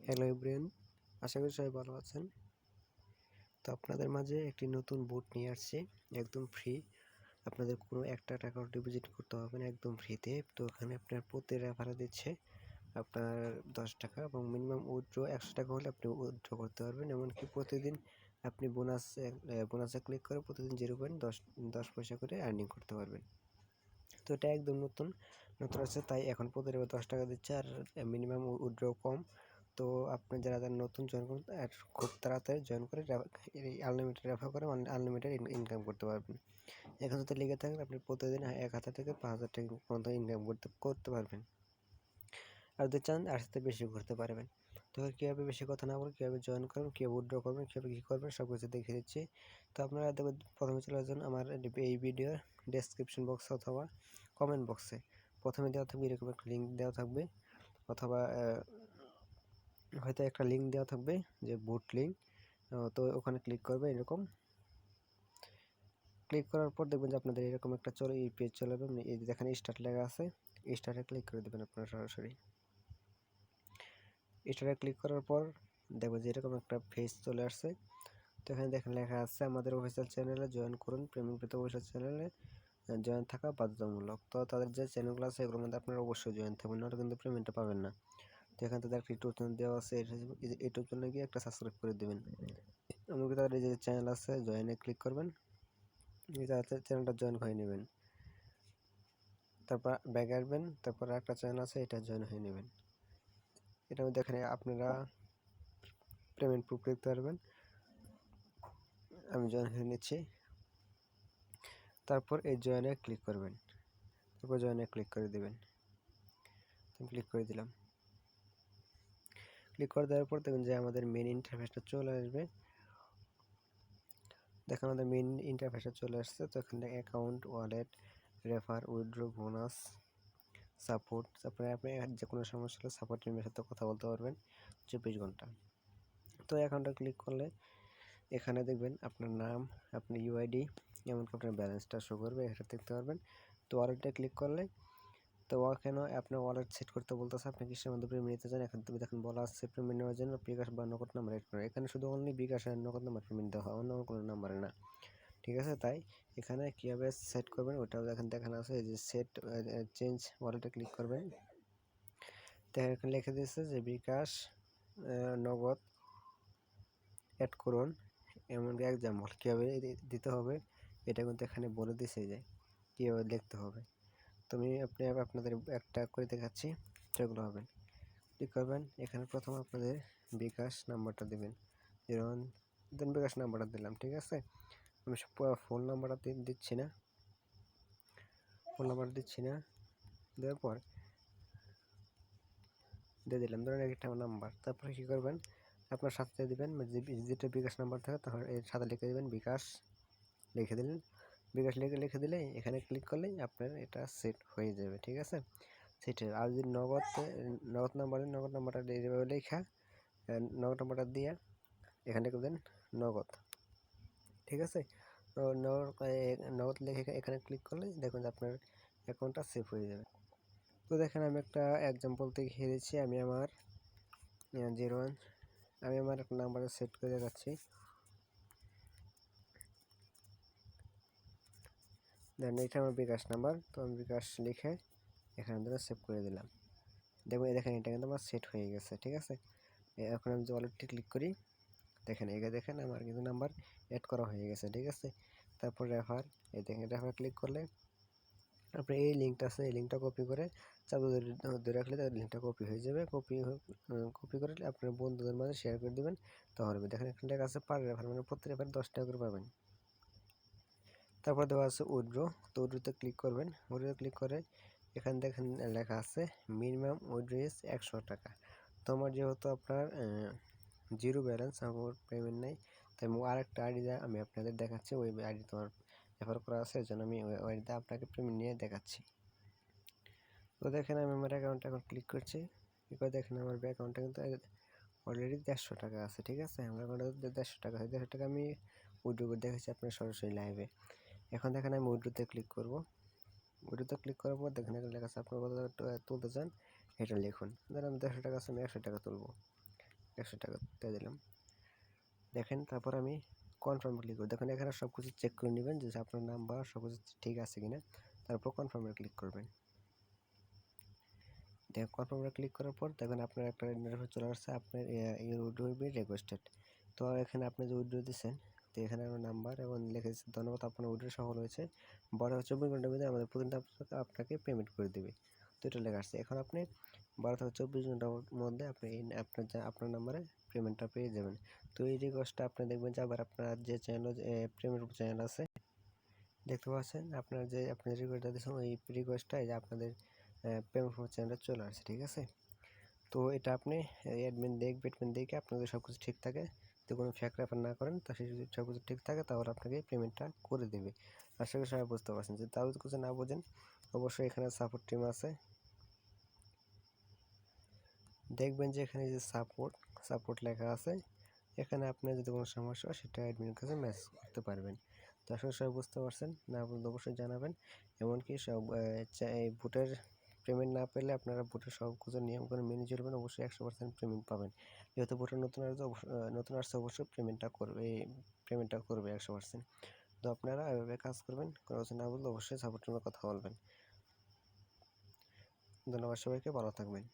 Hello everyone, আশা করি সবাই ভালো আছেন। তো আপনাদের মাঝে একটি নতুন বুট নিয়ে আসছি, একদম ফ্রি। আপনাদের কোনো একটা টাকাও ডিপোজিট করতে হবে না, একদম ফ্রিতে। তো ওখানে আপনার প্রতি রেফারে দিচ্ছে আপনার 10 টাকা এবং মিনিমাম উইথড্র 100 টাকা হলে আপনি উইথড্র করতে পারবেন। এমনকি প্রতিদিন আপনি বোনাসে ক্লিক করে প্রতিদিন 0.10 পয়সা করে আর্নিং করতে পারবেন। তো এটা একদম নতুন আছে, তাই এখন প্রতি 10 টাকা দিচ্ছে আর মিনিমাম উইথড্র কম। তো আপনি যারা নতুন জয়েন করুন আর খুব তাড়াতাড়ি জয়েন করে এই আনলিমিটেড রেফার করে আনলিমিটেড ইনকাম করতে পারবেন। এখানে যদি লেগে থাকেন আপনি প্রতিদিন 1000 থেকে 5000 টাকা পর্যন্ত ইনকাম করতে পারবেন। আর যদি চান আর সাথে বেশি করতে পারবেন। তো কীভাবে, বেশি কথা না বলে কীভাবে জয়েন করবেন, কীভাবে উইথড্র করবেন, কীভাবে কী করবেন সব কিছু দেখিয়ে দিচ্ছি। তো আপনারা দেখবেন প্রথমে চলে আসবেন আমার এই ভিডিওর ডেসক্রিপশন বক্সে অথবা কমেন্ট বক্সে। প্রথমে দেওয়া থাকবে এরকম একটা লিঙ্ক দেওয়া থাকবে, অথবা হয়তো একটা লিঙ্ক দেওয়া থাকবে যে বুট লিঙ্ক। তো ওখানে ক্লিক করবে, এরকম ক্লিক করার পর দেখবেন যে আপনাদের এরকম একটা এই পেজ চলে যাবে। এই যে যেখানে স্টার্ট লেখা আছে, স্টার্টে ক্লিক করে দেবেন আপনারা সরাসরি। স্টার্টে ক্লিক করার পর দেখবেন যে এরকম একটা পেজ চলে আসছে। তো এখানে দেখেন লেখা আছে আমাদের অফিসিয়াল চ্যানেলে জয়েন করুন, পেমেন্ট পেতে অফিসিয়াল চ্যানেলে জয়েন থাকা বাধ্যতামূলক। তো তাদের যে চ্যানেলগুলো আছে এগুলোর মধ্যে আপনারা অবশ্যই জয়েন থাকবেন, নাহলে কিন্তু পেমেন্টটা পাবেন না। তো এখানে তাদের একটা ইউটিউব চ্যানেল দেওয়া আছে, ইউটিউব চ্যানেলে গিয়ে একটা সাবস্ক্রাইব করে দেবেন। এমনকি তাদের এই যে চ্যানেল আছে জয়েনে ক্লিক করবেন, চ্যানেলটা জয়েন হয়ে নেবেন। তারপর ব্যাগে আসবেন, তারপর একটা চ্যানেল আছে এটা জয়েন হয়ে নেবেন। এটার মধ্যে এখানে আপনারা পেমেন্ট প্রুফ দেখতে পারবেন। আমি জয়েন হয়ে নিচ্ছি। তারপর এই জয়েনে ক্লিক করবেন, তারপর জয়েনে ক্লিক করে দেবেন। ক্লিক করে দিলাম। ক্লিক করে দেওয়ার পর দেখবেন যে আমাদের মেন ইন্টারফেসটা চলে আসবে। দেখেন আমাদের মেন ইন্টারফেসটা চলে আসছে। তো এখানে account, wallet, refer, withdraw, bonus, support. তারপরে আপনি যে কোনো সমস্যা হলে সাপোর্ট টিমের সাথে কথা বলতে পারবেন 24 ঘন্টা। তো অ্যাকাউন্টে ক্লিক করলে এখানে দেখবেন আপনার নাম, আপনার ইউআইডি, এমনকি আপনার ব্যালেন্সটা শো করবে, এটা দেখতে পারবেন। তো ওয়ালেটে ক্লিক করলে তো ওখানে আপনার ওয়ালেট সেট করতে বলতেছে আপনি কিসের মধ্যে পেমেন্ট নিতে চান। এখন তুমি দেখেন বলা আছে পেমেন্ট নেওয়ার জন্য বিকাশ বা নগদ নাম্বার এড করে। এখানে শুধু অনলি বিকাশ আর নগদ নাম্বার পেমেন্ট দেওয়া হয়, অন্য কোনো নাম্বারে না। ঠিক আছে, তাই এখানে কীভাবে সেট করবেন ওটাও দেখানো আছে। এই যে সেট চেঞ্জ ওয়ালেটে ক্লিক করবেন। তো এখানে লিখে দিয়েছে যে বিকাশ নগদ অ্যাড করুন, এমনকি এক্সাম্পল কীভাবে দিতে হবে এটা কিন্তু এখানে বলে দিছে যে কীভাবে লিখতে হবে। তো আপনি আপনাদের একটা করে দেখাচ্ছি, সেগুলো হবেন। ক্লিক করবেন, এখানে প্রথম আপনাদের বিকাশ নাম্বারটা দেবেন 01, দেন বিকাশ নাম্বারটা দিলাম। ঠিক আছে, আমি ফোন নাম্বারটা দিচ্ছি না, দেওয়ার পর দিয়ে দিলাম ধরেন একটা নাম্বার। তারপরে কী করবেন, আপনার সাথে দেবেন যেটা বিকাশ নাম্বার থাকে তখন এর সাথে লিখে দেবেন বিকাশ, লিখে দিলেন। বিকাশ লিখে দিলে এখানে ক্লিক করলেই আপনার এটা সেট হয়ে যাবে। ঠিক আছে, সেট। আর যদি নগদ নাম্বারটা এইভাবে লেখা, নগদ নাম্বারটা দিয়ে এখানে দেবেন নগদ। ঠিক আছে, তো নগদ লিখে এখানে ক্লিক করলে দেখুন যে আপনার অ্যাকাউন্টটা সেভ হয়ে যাবে। তো দেখেন আমি একটা এক্সাম্পল দেখিয়ে দিচ্ছি। আমি আমার 01, আমি আমার একটা নাম্বারে সেট করে দেখাচ্ছি। দেন এটা আমার বিকাশ নাম্বার, তো আমি বিকাশ লিখে এখানে ধরে সেভ করে দিলাম। দেখুন দেখেন এটা কিন্তু আমার সেট হয়ে গেছে। ঠিক আছে, এখন আমি যে ওয়ালেটটি ক্লিক করি, দেখেন আমার কিন্তু নাম্বার অ্যাড করা হয়ে গেছে। ঠিক আছে, তারপর রেফার, এই দেখেন রেফার ক্লিক করলে আপনি এই লিঙ্কটা আছে, এই লিঙ্কটা কপি করে চাপ ধরে রাখলে লিঙ্কটা কপি হয়ে যাবে। কপি করে আপনার বন্ধুদের মাঝে শেয়ার করে দেবেন, তাহলে দেখেন এখানে লেখা আছে পার রেফার, মানে প্রতি রেফার 10 টাকা করে পাবেন। তারপর দেওয়া আছে উইথড্র, তো উইথড্রোতে ক্লিক করবেন। উইথড্রোতে ক্লিক করে এখানে দেখেন লেখা আছে মিনিমাম উইথড্র ইজ 100 টাকা। তো আমার যেহেতু আপনার জিরো ব্যালেন্স, আমার পেমেন্ট নেই, তাই আরেকটা আইডি আমি আপনাদের দেখাচ্ছি। ওই আইডি তোমার রেফার করা আছে, এই জন্য আমি ওই আইডিতে আপনাকে পেমেন্ট নিয়ে দেখাচ্ছি। তো দেখেন আমি আমার অ্যাকাউন্টে এখন ক্লিক করছি। এবার দেখেন আমার অ্যাকাউন্টে কিন্তু অলরেডি 150 টাকা আছে। ঠিক আছে, আমার অ্যাকাউন্টে 150 টাকা আছে। 150 টাকা আমি উইথড্র করে দেখেছি আপনার সরাসরি লাইভে। এখন দেখেন আমি উইথড্রোতে ক্লিক করব। উইথড্রোতে ক্লিক করার পর দেখেন এখানে লেখা আছে আপনার কত তুলতে চান এটা লিখুন। ধরেন আমি 150 টাকা আছে, আমি 100 টাকা তুলব। 100 টাকা দিয়ে দিলাম। দেখেন তারপর আমি কনফার্মে ক্লিক করব। দেখেন এখানে সব কিছু চেক করে নেবেন যে আপনার নাম্বার সব কিছু ঠিক আছে কিনা, তারপর কনফার্মে ক্লিক করবেন। দেখেন কনফার্মে ক্লিক করার পর দেখেন আপনার একটা ইন্টারফেস চলে আসছে, আপনার your withdraw will be requested. তো এখানে আপনি যে উইথড্র দিচ্ছেন, তো এখানে আমার নাম্বার এবং লিখে দিচ্ছেন ধন্যবাদ, আপনার উইথড্র সফল হয়েছে, 12 থেকে 24 ঘন্টার মধ্যে আমাদের প্রতিদিন আপনাকে পেমেন্ট করে দেবে। তো এটা লেখা আসছে। এখন আপনি 12 থেকে 24 ঘন্টার মধ্যে আপনি আপনার নাম্বারে পেমেন্টটা পেয়ে যাবেন। তো এই রিকোয়েস্টটা আপনি দেখবেন যে আবার আপনার যে চ্যানেল পেমেন্ট চ্যানেল আছে দেখতে পাচ্ছেন, আপনার যে আপনি রিকোয়েস্টটা দিয়েছেন ওই রিকোয়েস্টটা যে আপনাদের পেমেন্ট চ্যানেলে চলে আসছে, ঠিক আছে। তো এটা আপনি অ্যাডমিন দেখে আপনার যদি সব কিছু ঠিক থাকে, তো কোনো ফ্যাক রেফার না করেন, তা যদি সব কিছু ঠিক থাকে তাহলে আপনাকে পেমেন্টটা করে দেবে। আশা করি সবাই বুঝতে পারছেন। যদি তাও যদি কিছু না বোঝেন, অবশ্যই এখানে সাপোর্ট টিম আছে, দেখবেন যে এখানে যে সাপোর্ট লেখা আছে, এখানে আপনার যদি কোনো সমস্যা হয় সেটা অ্যাডমিনের কাছে মেসেজ করতে পারবেন। তো আসলে সবাই বুঝতে পারছেন না, বুঝলে অবশ্যই জানাবেন। এমনকি সব এই ভোটের পেমেন্ট না পেলে আপনারা ভোটের সব কিছু নিয়মকানুন মেনে চলবেন, অবশ্যই 100% পেমেন্ট পাবেন। যেহেতু ভোটার নতুন আসছে অবশ্যই পেমেন্টটা করবে 100%। তো আপনারা এভাবে কাজ করবেন, কোনো কিছু না বললে অবশ্যই সাপোর্ট টিমের কথা বলবেন। ধন্যবাদ সবাইকে, ভালো থাকবেন।